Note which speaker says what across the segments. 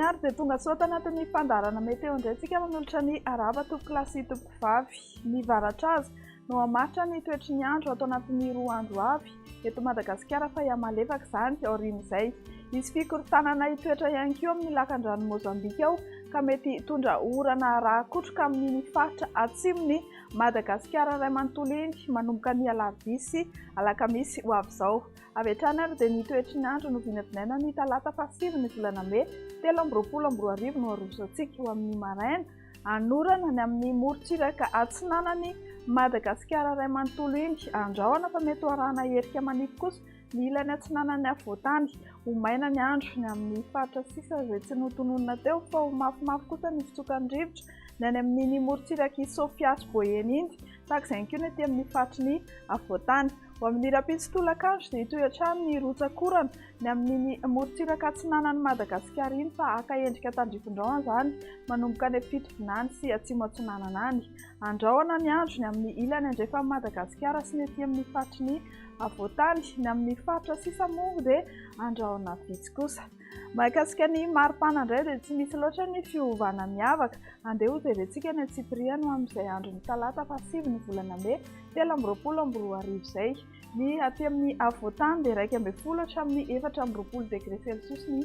Speaker 1: ary dia tonga soa tanatin'ny fandarana meteo indray tsika manolotra ny araba topoko lahy sy topoko vavy. Ny varatra azy no hamaritra ny toetry ny andro atao anatin'ny 2 andro avy eto Madagasikara fa iamalefaka izany aorian'izay. Misy fikorontanana hitoetra ihany koa amin'ny lakan-drano Mozambika ao ka mety tondra orana rakotroka amin'ny faritra atsimony Madagasikara iray manontolo iny manomboka ny alarobia sy alakamisy ho avy izao. Avy hatrany ary dia ny toetry ny andro no vinavinaina ny talata 7 ny volana May 2024 no arosoantsika ho amin'ny maraina. Anorana ny amin'ny morontsiraka atsinanany Madagasikara iray manontolo iny andrahoana fa mety arahana herika manify kosa ny ilany atsinanany avoatany. Ho maina ny andro ny amin'ny faritra sisa izay tsy notononina teo fa ho mafimafy kosa ny fitsokan'ny rivotra ny any amin'ny morontsiraka Sofia sy Boeny iny tahaka izay koa ny ety amin'ny faritry ny avoatany. Ho amin'ny rapitsy tolakandro dia hitoetrany ny rotsakorana ny amin'ny morontsiraka atsinanany Madagasikara iny fa haka endrika tandrifin-drahona izany manomboka any fitovinany sy atsimo atsinanana any. Andrahoana ny andro ny amin'ny ilany andrefa Madagasikara sy ny ety amin'ny faritry ny avoatany. Ny amin'ny faritra sisa moa dia andrahoana vitsy kosa. Mahakasika ny maripana indray dia tsy misy loatra ny fiovana miavaka. Andeha ho jerentsika ny Antsipiriano amin'izay andro ny talata 7 ny volana May 2024 izay. Ny aty amin'ny avoatany dia 1.20 hatramin'ny 4.20 degré Celsius ny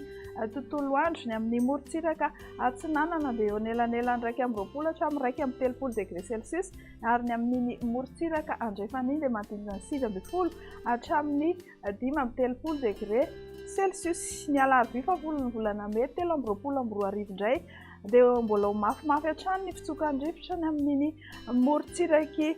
Speaker 1: tontolo andro. Ny amin'ny morontsiraka atsinanana dia eo anelanelany 1.20 hatramin'ny 2.30 degré Celsius ary ny amin'ny morontsiraka andrefana iny dia manodidina 7.20 hatramin'ny 5.30 degré Celsius. Ny alarobia 10 ny volana May 2024 indray dia mbola mafimafy hatrany ny fitsokan'ny rivotra ny amin'ny morontsiraka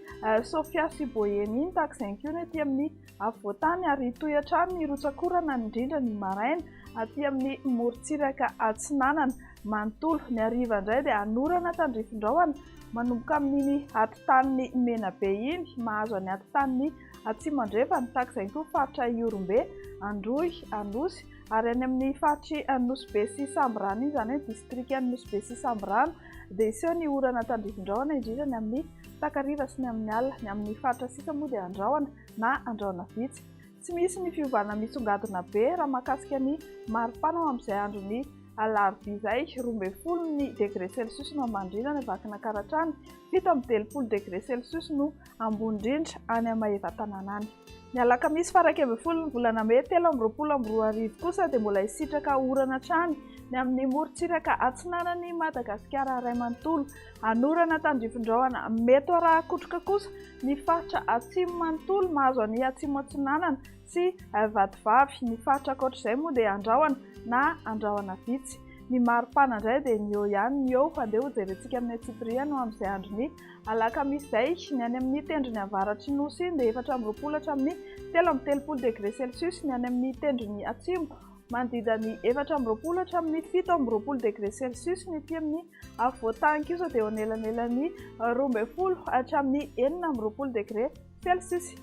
Speaker 1: Sofia sy Boeny iny tahaka izay koa ny ety amin'ny avoatany ary hitohy hatrany ny rotsakorana indrindra ny maraina aty amin'ny morontsiraka atsinanana manontolo. Ny hariva indray dia anorana tandrifin-drahona manomboka amin'ny atotan'ny Menabe iny mahazo any atotan'ny atsimo andrefana tahaka izay koa faritra Iorombe, Androy, Anosy ary any amin'ny faritry Anosy sy Sambrano iny izany hoe distrika Anosy sy Sambrano dia iseho ny orana tandrifin-drahona indrindra ny amin'ny takariva sy ny amin'ny alina. Ny amin'ny faritra sisa moa dia andrahoana na andrahoana vitsy. Tsy misy ny fiovana misongadina be raha mahakasika ny maripana amin'izay andro ny alarobia izay. 12 ny degré Celsius no ambany indrindra ny vakina karatrany, 7.30 degré Celsius no ambony indrindra any Amaevatanana any. Ny alakamisy 20 ny volana May 2024 kosa dia mbola hisitraka orana hatrany ny amin'ny morontsiraka atsinanany Madagasikara iray manontolo. Anorana tandrifin-drahona mety arakotroka kosa ny faritra atsimo manontolo mahazo any atsimo atsinanana sy vatovavy. Ny faritra ankoatr'izay moa dia andrahoana na andrahoana vitsy. Ny maripana indray dia ny eo ihany ny eo andeha ho jerentsika amin'ny Antsipiriano amin'izay andro ny alakamisy izay. Ny any amin'ny tendrony avaratry nosy iny dia 4.20 hatramin'ny 3.30 degré Celsius. Ny any amin'ny tendrony atsimo manodidina ny 4.20 hatramin'ny 7.20 degré Celsius. Ny ety amin'ny avoatany kosa dia eo anelanelany 12 hatramin'ny 4.20 degré Celsius.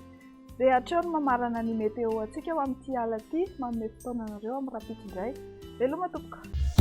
Speaker 1: Dia hatreo no mamarana ny meteo antsika ho amin'ity ala ity manome fotoana anareo amin'ny rapitsy indray. Veloma tompoko.